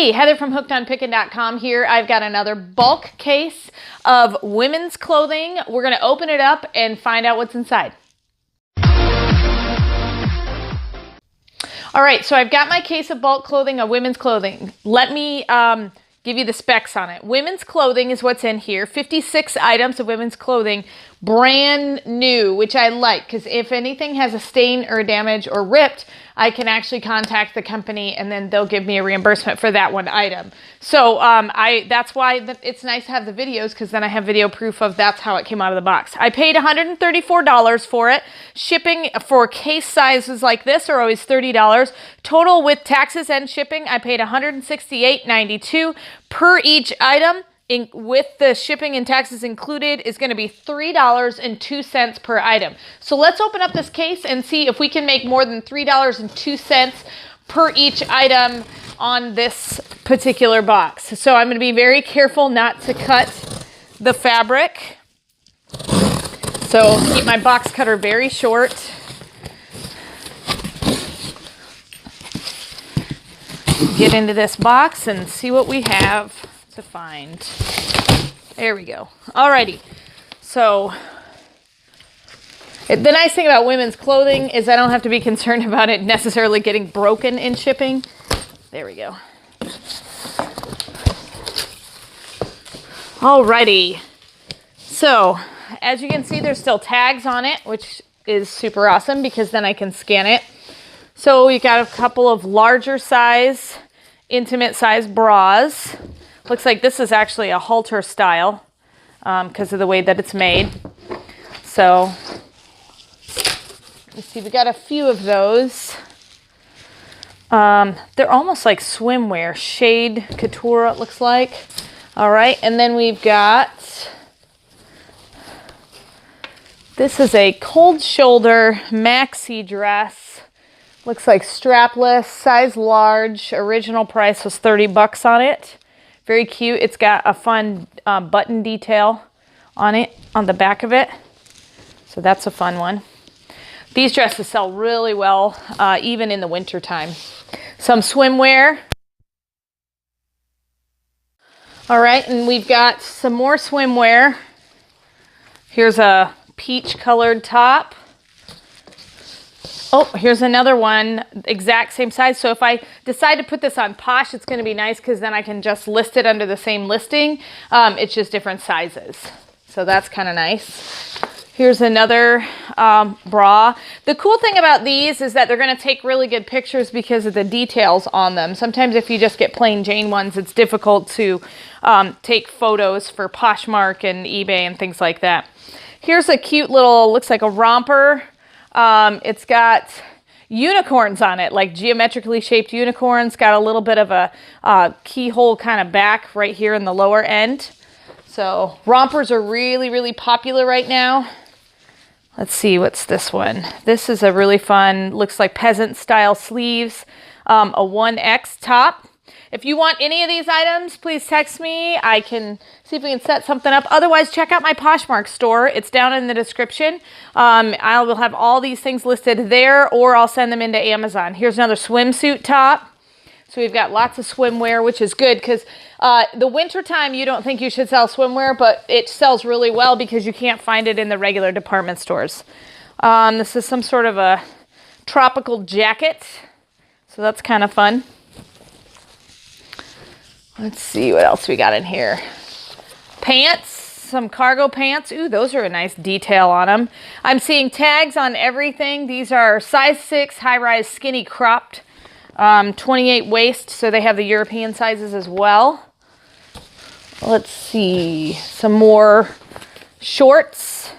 Hey, Heather from hookedonpickin.com here. I've got another bulk case of women's clothing. We're going to open it up and find out what's inside. All right, so I've got my case of bulk clothing of women's clothing. Let me give you the specs on it. Women's clothing is what's in here. 56 items of women's clothing, brand new, which I like because if anything has a stain or damage or ripped, I can actually contact the company and then they'll give me a reimbursement for that one item. So that's why it's nice to have the videos, because then I have video proof of that's how it came out of the box. I paid $134 for it. Shipping for case sizes like this are always $30. Total with taxes and shipping, I paid $168.92 per each item. With the shipping and taxes included is going to be $3.02 per item. So let's open up this case and see if we can make more than $3.02 per each item on this particular box. So I'm going to be very careful not to cut the fabric. So keep my box cutter very short. Get into this box and see what we have to find. There we go. Alrighty. So the nice thing about women's clothing is I don't have to be concerned about it necessarily getting broken in shipping. There we go. Alrighty. So as you can see, there's still tags on it, which is super awesome because then I can scan it. So we got a couple of larger size, intimate size bras. Looks like this is actually a halter style because of the way that it's made. So let's see, we got a few of those. They're almost like swimwear, shade couture it looks like. All right, and then we've got, this is a cold shoulder maxi dress. Looks like strapless, size large. Original price was $30 on it. Very cute. It's got a fun button detail on it, on the back of it. So that's a fun one. These dresses sell really well, even in the winter time. Some swimwear. All right, and we've got some more swimwear. Here's a peach colored top. Oh, here's another one, exact same size. So if I decide to put this on Posh, it's going to be nice because then I can just list it under the same listing. It's just different sizes. So that's kind of nice. Here's another bra. The cool thing about these is that they're going to take really good pictures because of the details on them. Sometimes if you just get plain Jane ones, it's difficult to take photos for Poshmark and eBay and things like that. Here's a cute little, looks like a romper. It's got unicorns on it, like geometrically shaped unicorns. Got a little bit of a keyhole kind of back right here in the lower end. So rompers are really, really popular right now. Let's see, what's this one? This is a really fun, looks like peasant style sleeves, a 1X top. If you want any of these items, please text me. I can see if we can set something up. Otherwise, check out my Poshmark store. It's down in the description. I will have all these things listed there, or I'll send them into Amazon. Here's another swimsuit top. So we've got lots of swimwear, which is good because the winter time, you don't think you should sell swimwear, but it sells really well because you can't find it in the regular department stores. This is some sort of a tropical jacket. So that's kind of fun. Let's see what else we got in here. Pants, some cargo pants. Ooh, those are a nice detail on them. I'm seeing tags on everything. These are size 6 high-rise skinny cropped, 28 waist, so they have the European sizes as well. Let's see, some more shorts.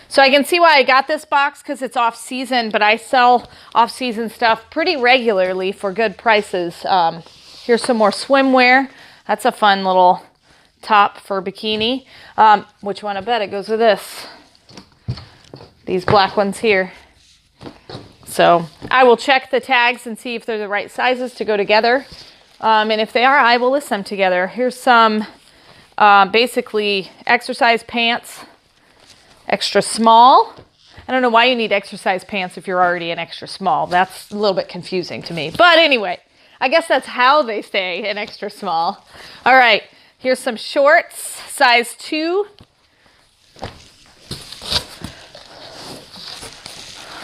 So I can see why I got this box because it's off-season, but I sell off-season stuff pretty regularly for good prices. Here's some more swimwear. That's a fun little top for bikini. Which one? I bet it goes with this. These black ones here. So I will check the tags and see if they're the right sizes to go together. And if they are, I will list them together. Here's some basically exercise pants, extra small. I don't know why you need exercise pants if you're already an extra small. That's a little bit confusing to me. But anyway, I guess that's how they stay an extra small. All right, here's some shorts, size 2.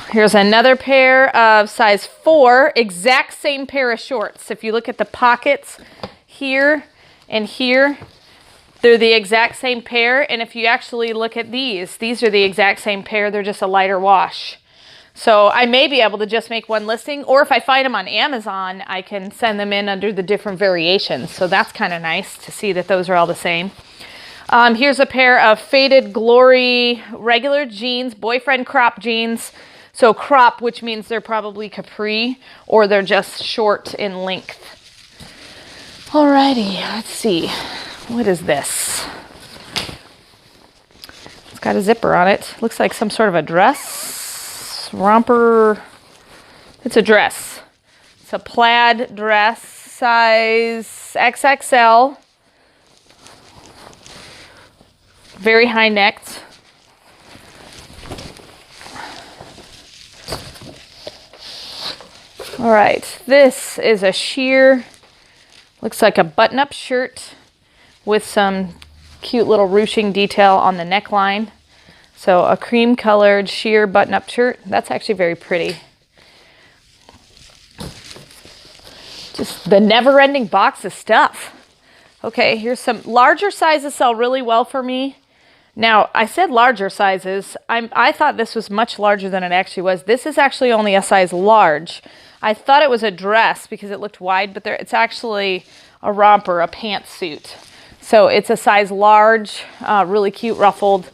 Here's another pair of size 4, exact same pair of shorts. If you look at the pockets here and here, they're the exact same pair. And if you actually look at these are the exact same pair. They're just a lighter wash. So I may be able to just make one listing, or if I find them on Amazon, I can send them in under the different variations. So that's kind of nice to see that those are all the same. Here's a pair of Faded Glory regular jeans, boyfriend crop jeans. So crop, which means they're probably capri, or they're just short in length. Alrighty, let's see. What is this? It's got a zipper on it. Looks like some sort of a dress, romper. It's a dress. It's a plaid dress, size XXL. Very high necked. All right, this is a sheer, looks like a button-up shirt with some cute little ruching detail on the neckline. So a cream-colored sheer button-up shirt. That's actually very pretty. Just the never-ending box of stuff. Okay, here's some larger sizes sell really well for me. Now, I said larger sizes. I thought this was much larger than it actually was. This is actually only a size large. I thought it was a dress because it looked wide, but it's actually a romper, a pantsuit. So it's a size large, really cute ruffled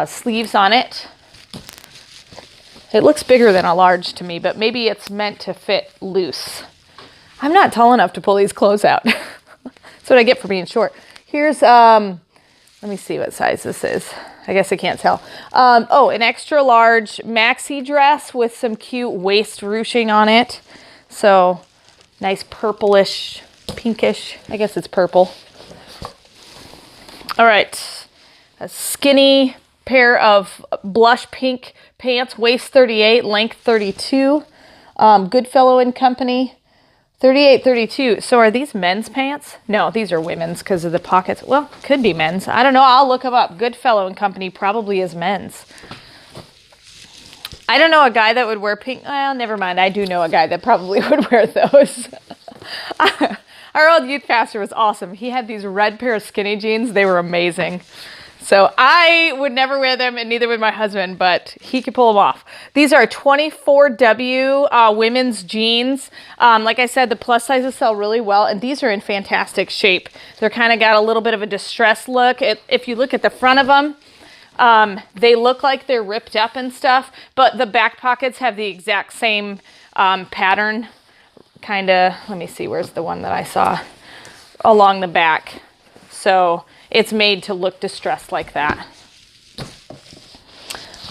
sleeves on it. It looks bigger than a large to me, but maybe it's meant to fit loose. I'm not tall enough to pull these clothes out. That's what I get for being short. Here's, let me see what size this is. I guess I can't tell. Oh, an extra large maxi dress with some cute waist ruching on it. So nice purplish, pinkish. I guess it's purple. All right. A skinny pair of blush pink pants, waist 38, length 32. Goodfellow and Company. 38, 32. So are these men's pants? No, these are women's because of the pockets. Well, could be men's. I don't know. I'll look them up. Goodfellow and Company probably is men's. I don't know a guy that would wear pink. Well, never mind. I do know a guy that probably would wear those. Our old youth pastor was awesome. He had these red pair of skinny jeans. They were amazing. So I would never wear them, and neither would my husband, but he could pull them off. These are 24W women's jeans. Like I said, the plus sizes sell really well, and these are in fantastic shape. They're kind of got a little bit of a distressed look. If you look at the front of them, they look like they're ripped up and stuff, but the back pockets have the exact same pattern. Kind of, let me see, where's the one that I saw? Along the back. So it's made to look distressed like that.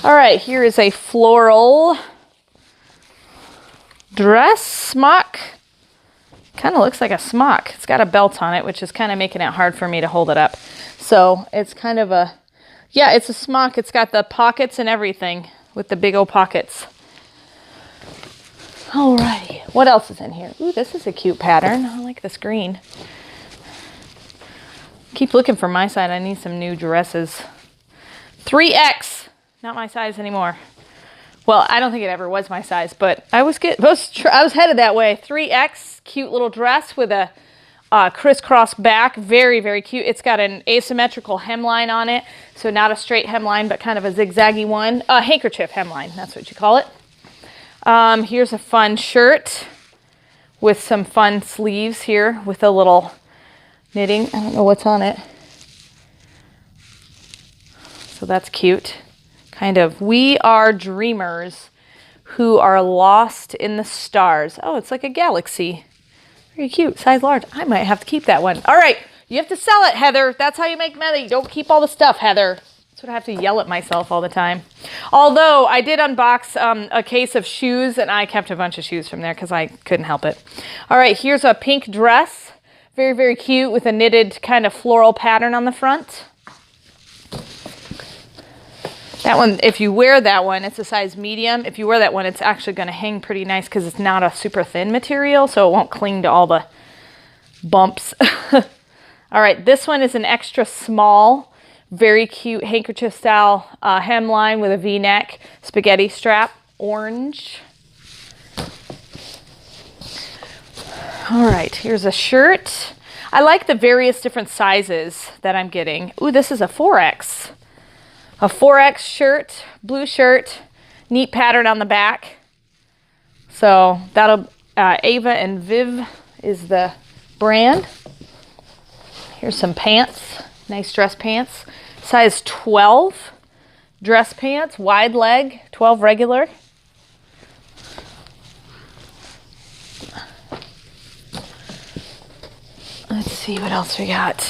All right, here is a floral dress smock. Kind of looks like a smock. It's got a belt on it, which is kind of making it hard for me to hold it up. So it's kind of a, yeah, it's a smock. It's got the pockets and everything with the big old pockets. Alrighty, what else is in here? Ooh, this is a cute pattern. I like this green. Keep looking for my size. I need some new dresses. 3X, not my size anymore. Well, I don't think it ever was my size, but I was headed that way. 3X, cute little dress with a crisscross back. Very, very cute. It's got an asymmetrical hemline on it, so not a straight hemline, but kind of a zigzaggy one. Handkerchief hemline, that's what you call it. Here's a fun shirt with some fun sleeves here with a little knitting. I don't know what's on it. So that's cute. Kind of, we are dreamers who are lost in the stars. Oh, it's like a galaxy. Very cute, size large. I might have to keep that one. All right, you have to sell it, Heather. That's how you make money. Don't keep all the stuff, Heather. That's what I have to yell at myself all the time. Although I did unbox a case of shoes, and I kept a bunch of shoes from there because I couldn't help it. All right, here's a pink dress. Very, very cute with a knitted kind of floral pattern on the front. That one, if you wear that one, it's a size medium. If you wear that one, it's actually going to hang pretty nice because it's not a super thin material, so it won't cling to all the bumps. All right, this one is an extra small, very cute handkerchief style hemline with a V-neck, spaghetti strap, orange. All right, here's a shirt. I like the various different sizes that I'm getting. Ooh, this is a 4X. A 4X shirt, blue shirt, neat pattern on the back. So that'll, Ava and Viv is the brand. Here's some pants, nice dress pants. Size 12 dress pants, wide leg, 12 regular. Let's see what else we got.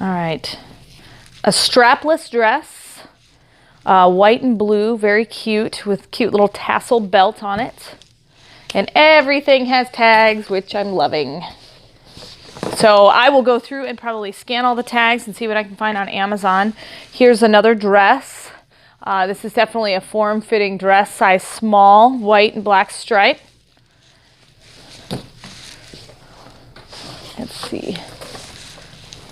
All right. A strapless dress, white and blue, very cute, with cute little tassel belt on it. And everything has tags, which I'm loving. So I will go through and probably scan all the tags and see what I can find on Amazon. Here's another dress. This is definitely a form-fitting dress, size small, white and black stripe. Let's see.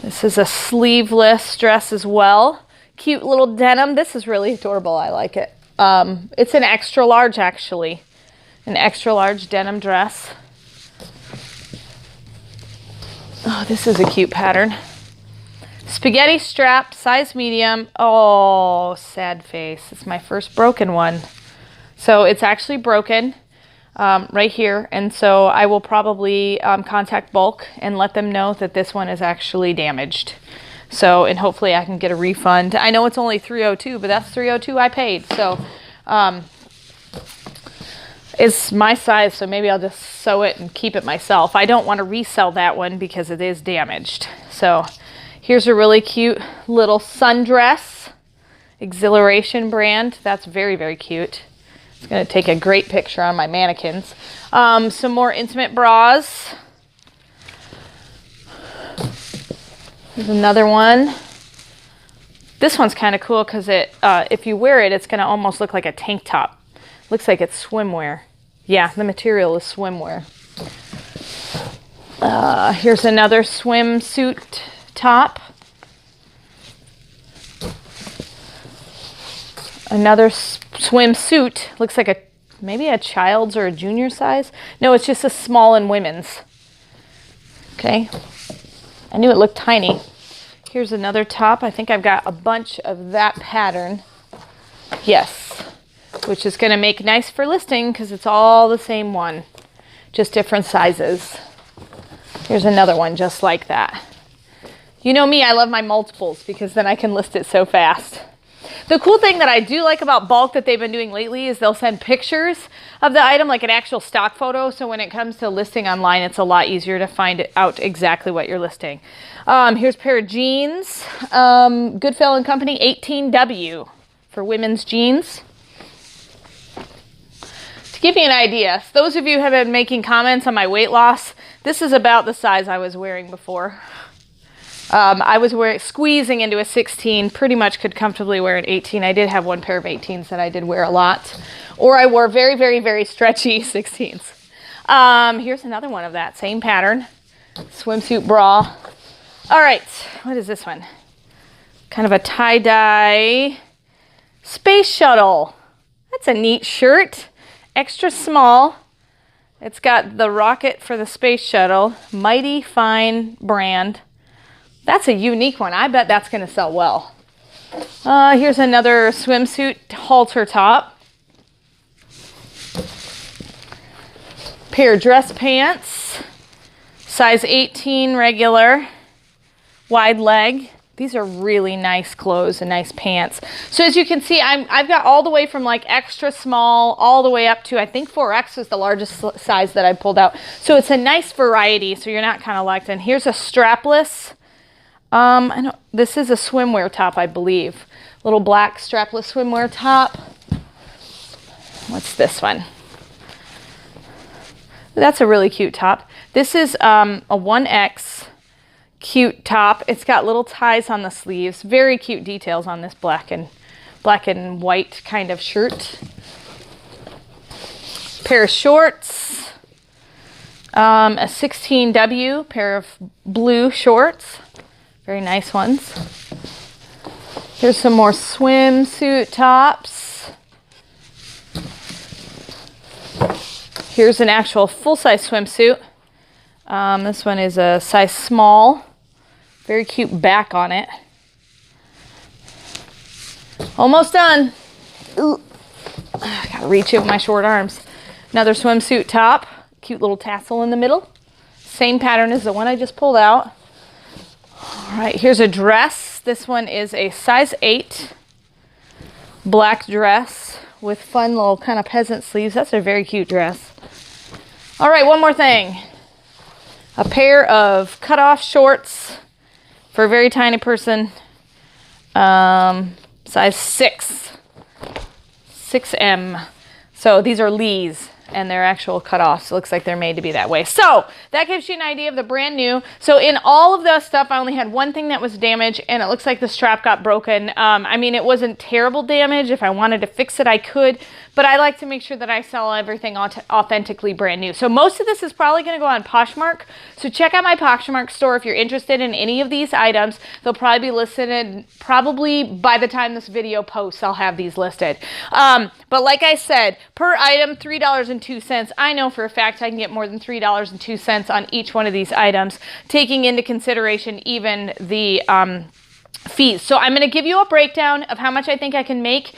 This is a sleeveless dress as well. Cute little denim. This is really adorable. I like it. It's an extra large, actually. An extra large denim dress. Oh, this is a cute pattern. Spaghetti strap, size medium. Oh, sad face. It's my first broken one. So it's actually broken. Right here, and so I will probably contact Bulk and let them know that this one is actually damaged. So, and hopefully I can get a refund. I know it's only $302, but that's $302 I paid. So it's my size, so maybe I'll just sew it and keep it myself. I don't want to resell that one because it is damaged. So here's a really cute little sundress, Exhilaration brand. That's very, very cute. It's going to take a great picture on my mannequins. Some more intimate bras. There's another one. This one's kind of cool because it, if you wear it, it's going to almost look like a tank top. Looks like it's swimwear. Yeah, the material is swimwear. Here's another swimsuit top. Another swimsuit. Looks like maybe a child's or a junior size. No, it's just a small and women's. Okay. I knew it looked tiny. Here's another top. I think I've got a bunch of that pattern. Yes. Which is going to make nice for listing because it's all the same one. Just different sizes. Here's another one just like that. You know me, I love my multiples because then I can list it so fast. The cool thing that I do like about Bulk that they've been doing lately is they'll send pictures of the item, like an actual stock photo. So when it comes to listing online, it's a lot easier to find out exactly what you're listing. Here's a pair of jeans. Goodfellow and Company 18W for women's jeans. To give you an idea, those of you who have been making comments on my weight loss, this is about the size I was wearing before. I was squeezing into a 16, pretty much could comfortably wear an 18. I did have one pair of 18s that I did wear a lot. Or I wore very, very, very stretchy 16s. Here's another one of that, same pattern. Swimsuit bra. All right, what is this one? Kind of a tie-dye space shuttle. That's a neat shirt. Extra small. It's got the rocket for the space shuttle. Mighty Fine brand. That's a unique one. I bet that's going to sell well. Here's another swimsuit halter top. Pair of dress pants. Size 18 regular. Wide leg. These are really nice clothes and nice pants. So as you can see, I've got all the way from like extra small all the way up to, I think 4X is the largest size that I pulled out. So it's a nice variety, so you're not kind of locked in. Here's a strapless. This is a swimwear top, I believe. Little black strapless swimwear top. What's this one? That's a really cute top. This is a 1X cute top. It's got little ties on the sleeves. Very cute details on this black and black and white kind of shirt. Pair of shorts, a 16W pair of blue shorts, very nice ones. Here's some more swimsuit tops. Here's an actual full-size swimsuit. This one is a size small, very cute back on it. Almost done. Ooh. I gotta reach it with my short arms. Another swimsuit top, cute little tassel in the middle. Same pattern as the one I just pulled out. All right, here's a dress. This one is a size 8 black dress with fun little kind of peasant sleeves. That's a very cute dress. All right, one more thing. A pair of cutoff shorts for a very tiny person. Size 6M. So these are Lee's and they're actual cutoffs. It looks like they're made to be that way. So that gives you an idea of the brand new. So in all of the stuff, I only had one thing that was damaged, and it looks like the strap got broken. I mean, it wasn't terrible damage. If I wanted to fix it, I could, but I like to make sure that I sell everything authentically brand new. So most of this is probably going to go on Poshmark. So check out my Poshmark store if you're interested in any of these items. They'll probably be listed, probably by the time this video posts, I'll have these listed. But like I said, per item, $3.02. I know for a fact I can get more than $3.02 on each one of these items, taking into consideration even the fees. So I'm going to give you a breakdown of how much I think I can make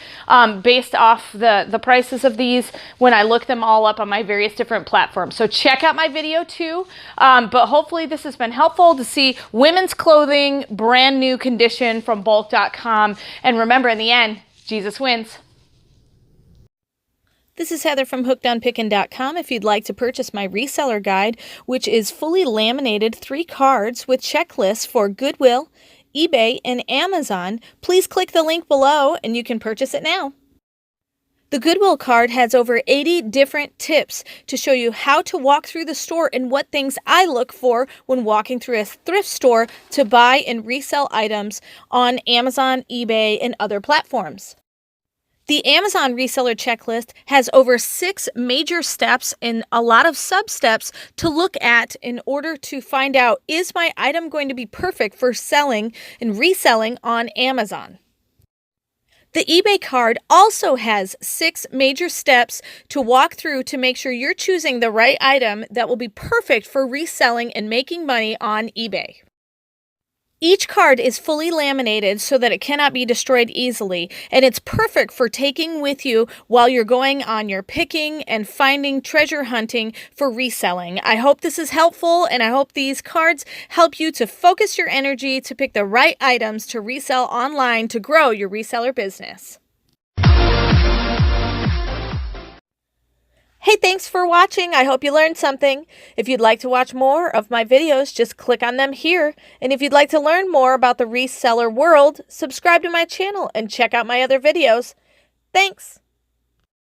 based off the prices of these when I look them all up on my various different platforms. So check out my video too. But hopefully this has been helpful to see women's clothing, brand new condition from bulk.com. And remember, in the end, Jesus wins. This is Heather from hookedonpickin.com. If you'd like to purchase my reseller guide, which is fully laminated 3 cards with checklists for Goodwill, eBay, and Amazon, please click the link below and you can purchase it now. The Goodwill card has over 80 different tips to show you how to walk through the store and what things I look for when walking through a thrift store to buy and resell items on Amazon, eBay, and other platforms. The Amazon reseller checklist has over 6 major steps and a lot of sub-steps to look at in order to find out, is my item going to be perfect for selling and reselling on Amazon? The eBay card also has 6 major steps to walk through to make sure you're choosing the right item that will be perfect for reselling and making money on eBay. Each card is fully laminated so that it cannot be destroyed easily, and it's perfect for taking with you while you're going on your picking and finding treasure hunting for reselling. I hope this is helpful, and I hope these cards help you to focus your energy to pick the right items to resell online to grow your reseller business. Hey, thanks for watching. I hope you learned something. If you'd like to watch more of my videos, just click on them here. And if you'd like to learn more about the reseller world, subscribe to my channel and check out my other videos. Thanks.